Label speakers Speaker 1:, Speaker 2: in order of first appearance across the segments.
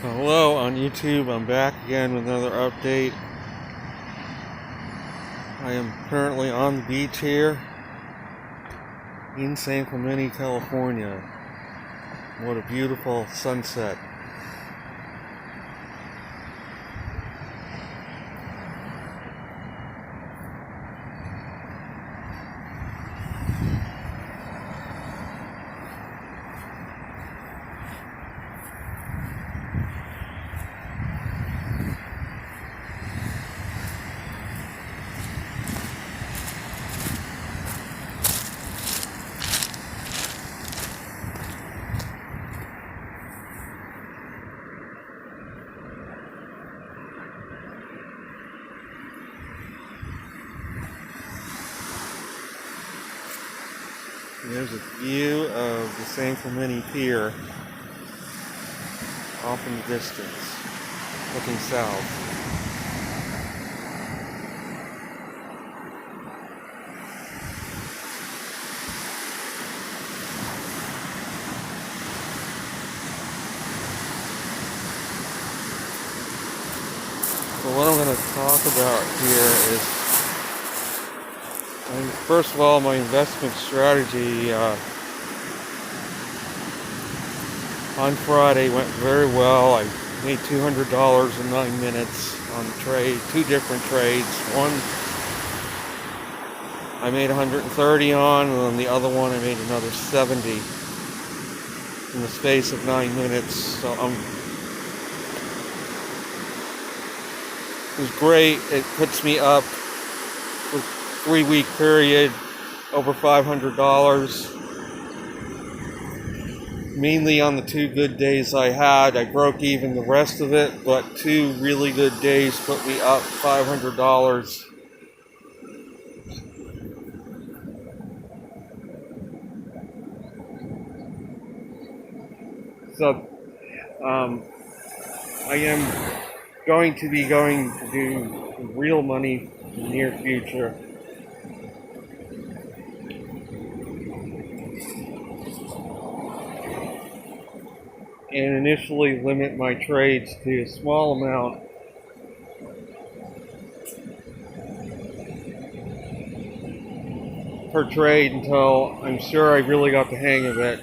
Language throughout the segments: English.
Speaker 1: Hello on YouTube, I'm back again with another update. I am currently on the beach here in San Clemente, California. What a beautiful sunset. There's a view of the San Clemente Pier off in the distance, looking south. So what I'm going to talk about here is, first of all, my investment strategy on Friday went very well. I made $200 in 9 minutes on the trade, two different trades. One I made 130 on, and then the other one I made another 70 in the space of 9 minutes. So it was great. It puts me up for a 3-week period over $500. Mainly on the 2 good days I had. I broke even the rest of it, but 2 really good days put me up $500. So I am going to be going to do real money in the near future. And initially limit my trades to a small amount. Per trade until I'm sure I really got the hang of it.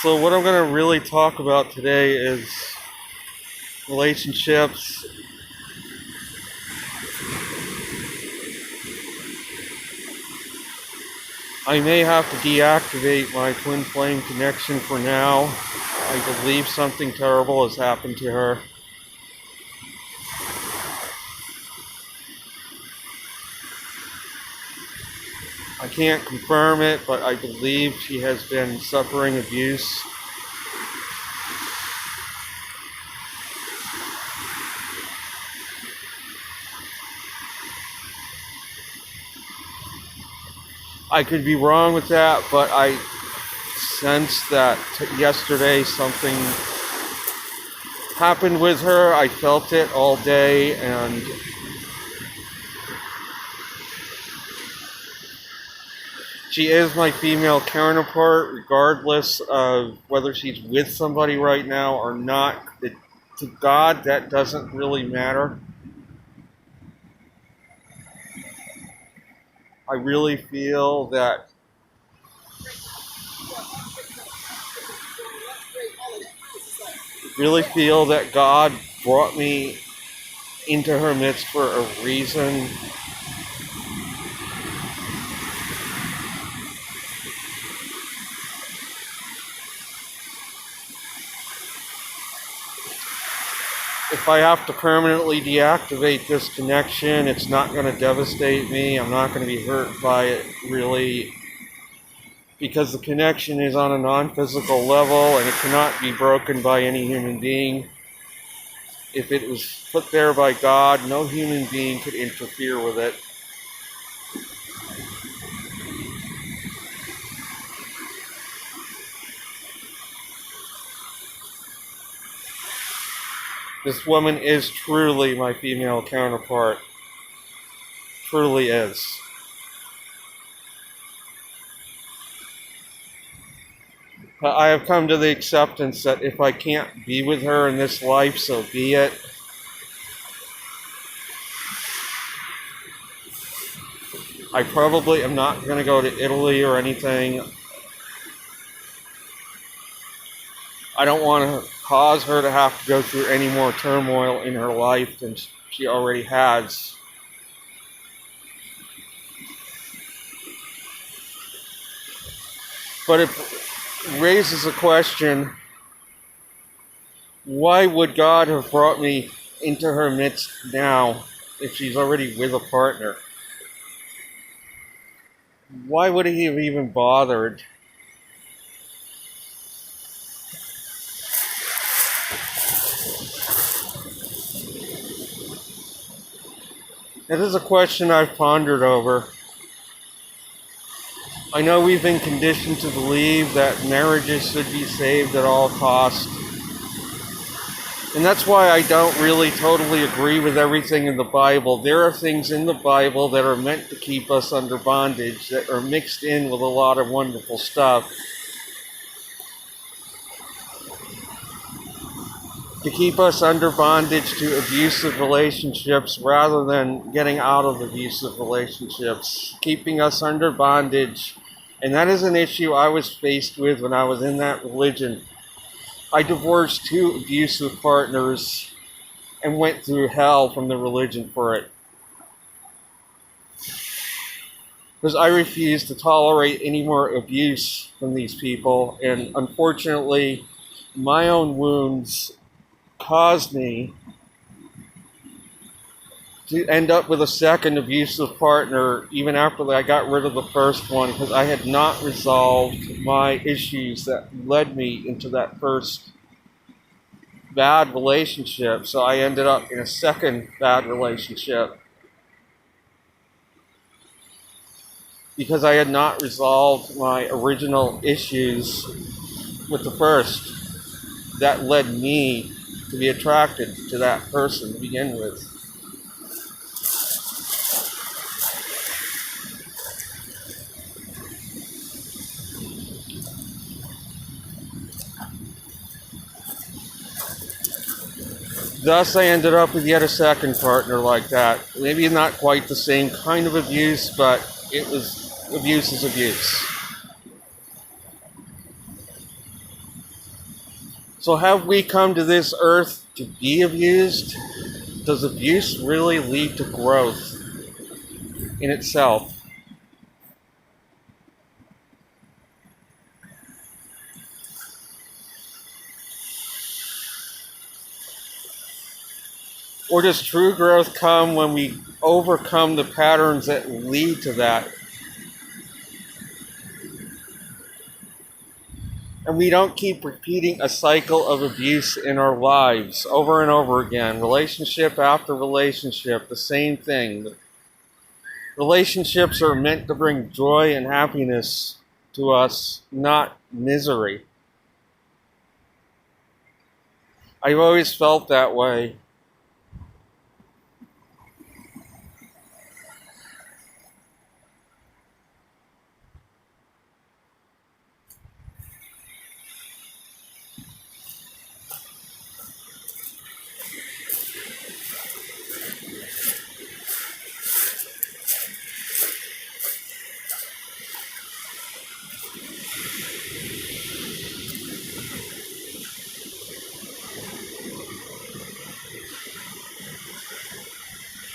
Speaker 1: So what I'm going to really talk about today is relationships. I may have to deactivate my twin flame connection for now. I believe something terrible has happened to her. I can't confirm it, but I believe she has been suffering abuse. I could be wrong with that, but I sensed that yesterday something happened with her. I felt it all day, and she is my female counterpart, regardless of whether she's with somebody right now or not. To God, that doesn't really matter. I really feel that God brought me into her midst for a reason. If I have to permanently deactivate this connection, it's not going to devastate me. I'm not going to be hurt by it, really. because the connection is on a non-physical level and it cannot be broken by any human being. If it was put there by God, no human being could interfere with it. This woman is truly my female counterpart. Truly is. I have come to the acceptance that if I can't be with her in this life, so be it. I probably am not going to go to Italy or anything. I don't want to cause her to have to go through any more turmoil in her life than she already has. But it raises a question, why would God have brought me into her midst now if she's already with a partner? Why would he have even bothered? This is a question I've pondered over. I know we've been conditioned to believe that marriages should be saved at all costs. And that's why I don't really totally agree with everything in the Bible. There are things in the Bible that are meant to keep us under bondage, that are mixed in with a lot of wonderful stuff. To keep us under bondage to abusive relationships rather than getting out of abusive relationships. Keeping us under bondage. And that is an issue I was faced with when I was in that religion. I divorced 2 abusive partners and went through hell from the religion for it. Because I refused to tolerate any more abuse from these people. And unfortunately, my own wounds caused me to end up with a second abusive partner even after I got rid of the first one, because I had not resolved my issues that led me into that first bad relationship. So I ended up in a second bad relationship because I had not resolved my original issues with the first. That led me to be attracted to that person to begin with. Thus, I ended up with yet a second partner like that. Maybe not quite the same kind of abuse, but abuse is abuse. So have we come to this earth to be abused? Does abuse really lead to growth in itself? Or does true growth come when we overcome the patterns that lead to that? And we don't keep repeating a cycle of abuse in our lives over and over again, relationship after relationship, the same thing. Relationships are meant to bring joy and happiness to us, not misery. I've always felt that way.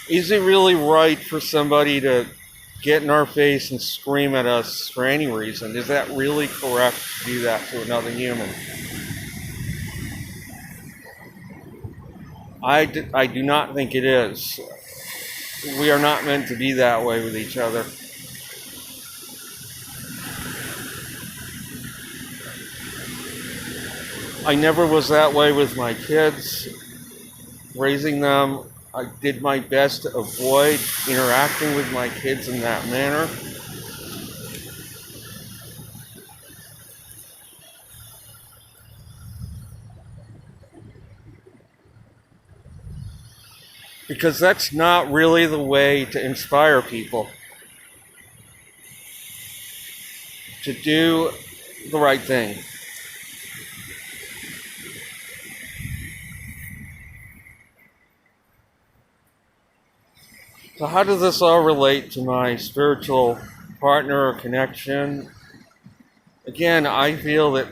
Speaker 1: Is it really right for somebody to get in our face and scream at us for any reason? Is that really correct to do that to another human? I do not think it is. We are not meant to be that way with each other. I never was that way with my kids. Raising them, I did my best to avoid interacting with my kids in that manner. Because that's not really the way to inspire people to do the right thing. So how does this all relate to my spiritual partner or connection? Again, I feel that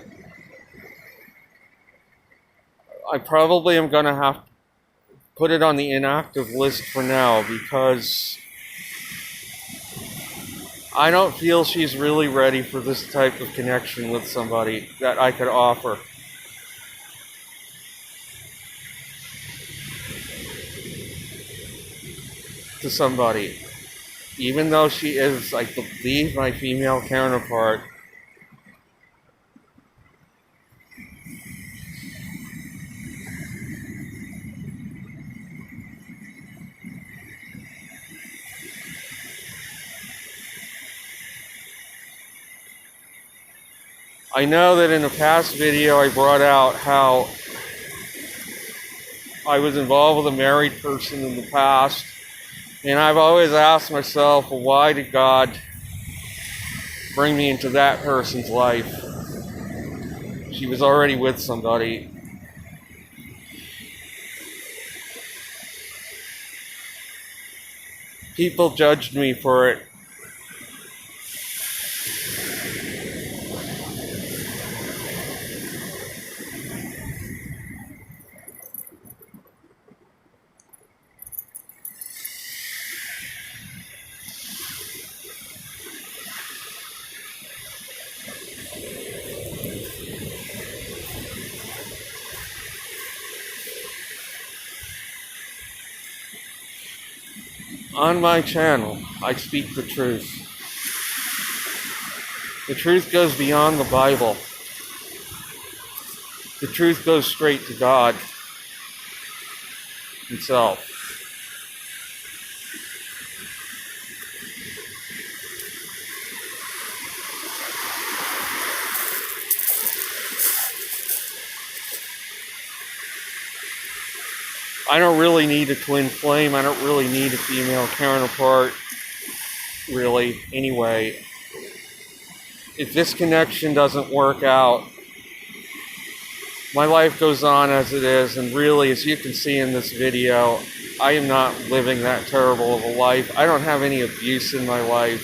Speaker 1: I probably am going to have to put it on the inactive list for now because I don't feel she's really ready for this type of connection with somebody that I could offer. To somebody. Even though she is, I believe, my female counterpart. I know that in a past video I brought out how I was involved with a married person in the past, and I've always asked myself, well, why did God bring me into that person's life? She was already with somebody. People judged me for it. On my channel, I speak the truth. The truth goes beyond the Bible. The truth goes straight to God Himself. I don't really need a twin flame. I don't really need a female counterpart, really, anyway. If this connection doesn't work out, my life goes on as it is, and really, as you can see in this video, I am not living that terrible of a life. I don't have any abuse in my life.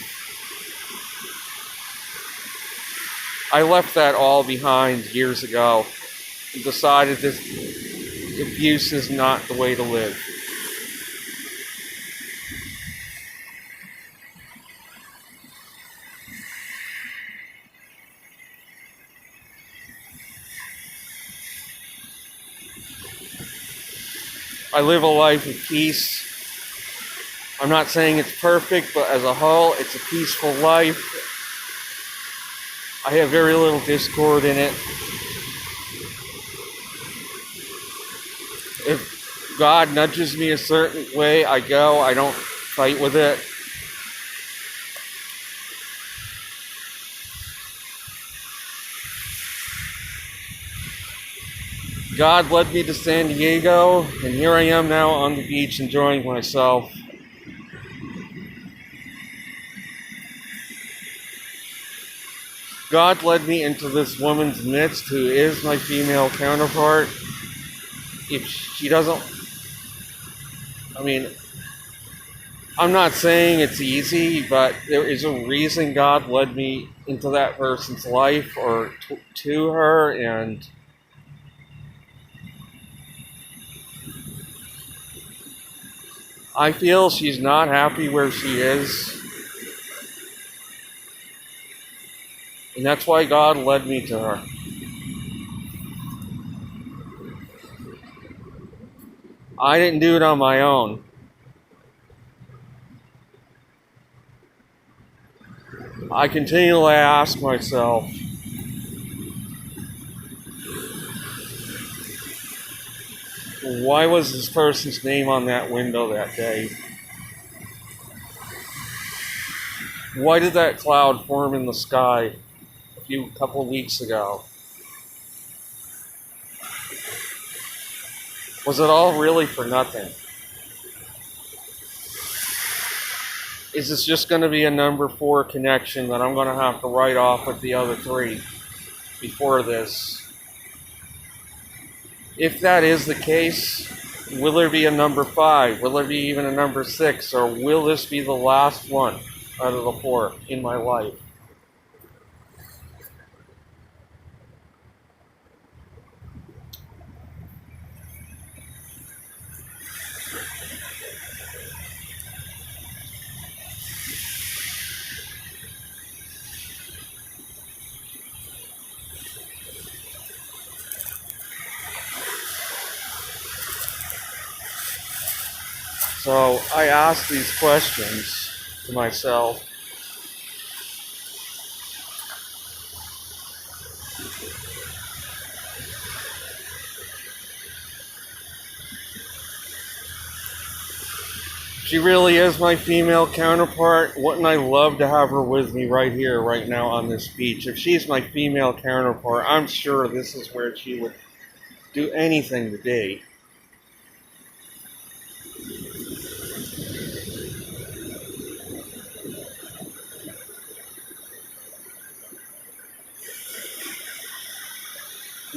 Speaker 1: I left that all behind years ago and decided this abuse is not the way to live. I live a life of peace. I'm not saying it's perfect, but as a whole, it's a peaceful life. I have very little discord in it. If God nudges me a certain way, I go. I don't fight with it. God led me to San Diego, and here I am now on the beach enjoying myself. God led me into this woman's midst who is my female counterpart. If she doesn't, I'm not saying it's easy, but there is a reason God led me into that person's life or to her, and I feel she's not happy where she is. And that's why God led me to her. I didn't do it on my own. I continually ask myself, Why was this person's name on that window that day? Why did that cloud form in the sky a couple of weeks ago? Was it all really for nothing? Is this just going to be a number 4 connection that I'm going to have to write off with the other 3 before this? If that is the case, will there be a number 5? Will there be even a number 6? Or will this be the last one out of the 4 in my life? So I ask these questions to myself. She really is my female counterpart. Wouldn't I love to have her with me right here, right now on this beach? If she's my female counterpart, I'm sure this is where she would do anything to be.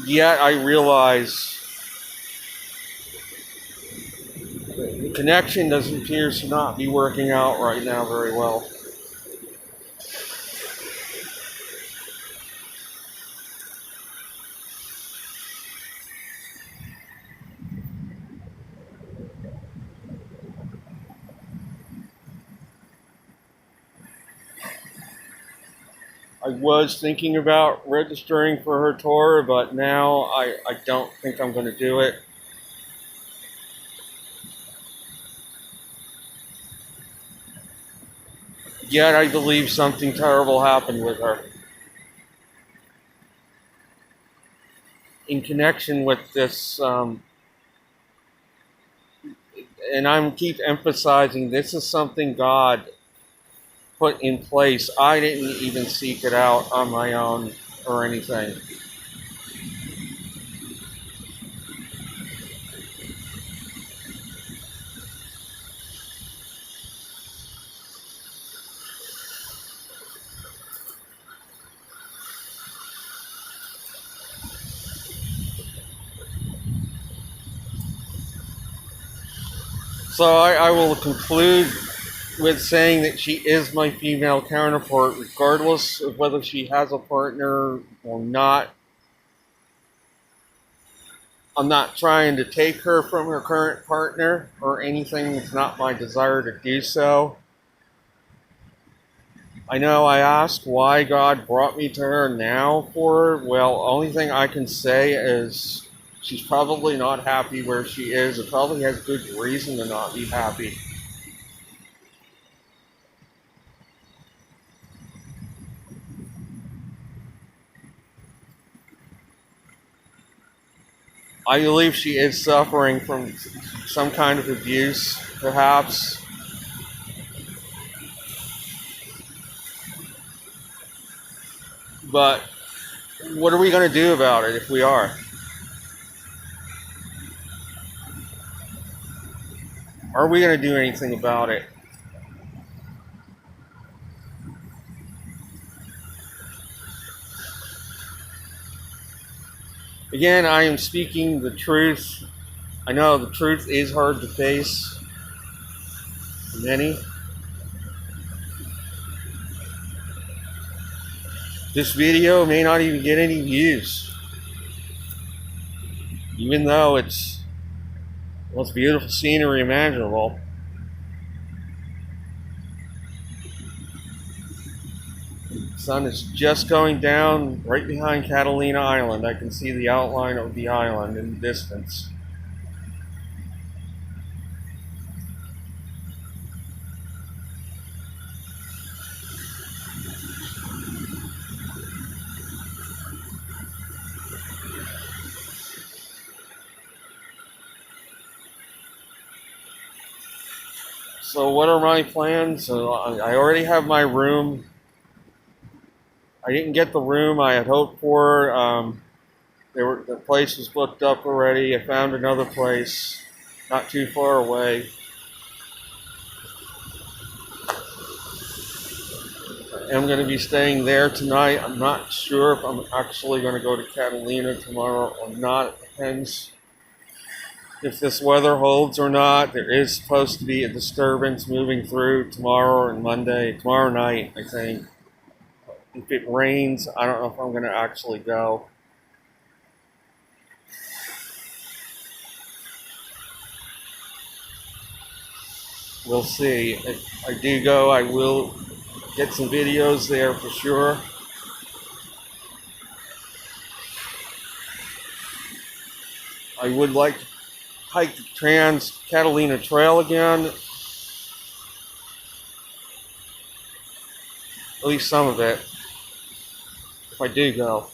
Speaker 1: Yet I realize the connection doesn't appear to not be working out right now very well. I was thinking about registering for her tour, but now I don't think I'm going to do it. Yet I believe something terrible happened with her. In connection with this, and I'm keep emphasizing, this is something God put in place. I didn't even seek it out on my own or anything. So I will conclude with saying that she is my female counterpart, regardless of whether she has a partner or not. I'm not trying to take her from her current partner or anything. It's not my desire to do so. I know I asked why God brought me to her now for her. Well, only thing I can say is she's probably not happy where she is. It probably has good reason to not be happy. I believe she is suffering from some kind of abuse, perhaps. But what are we going to do about it if we are? Are we going to do anything about it? Again, I am speaking the truth. I know the truth is hard to face for many. This video may not even get any views, even though it's the most beautiful scenery imaginable. The sun is just going down right behind Catalina Island. I can see the outline of the island in the distance. So what are my plans? So I already have my room. I didn't get the room I had hoped for. The place was booked up already. I found another place not too far away. I'm going to be staying there tonight. I'm not sure if I'm actually going to go to Catalina tomorrow or not. It depends if this weather holds or not. There is supposed to be a disturbance moving through tomorrow and Monday, tomorrow night, I think. If it rains, I don't know if I'm going to actually go. We'll see. If I do go, I will get some videos there for sure. I would like to hike the Trans Catalina Trail again. At least some of it. If I do go.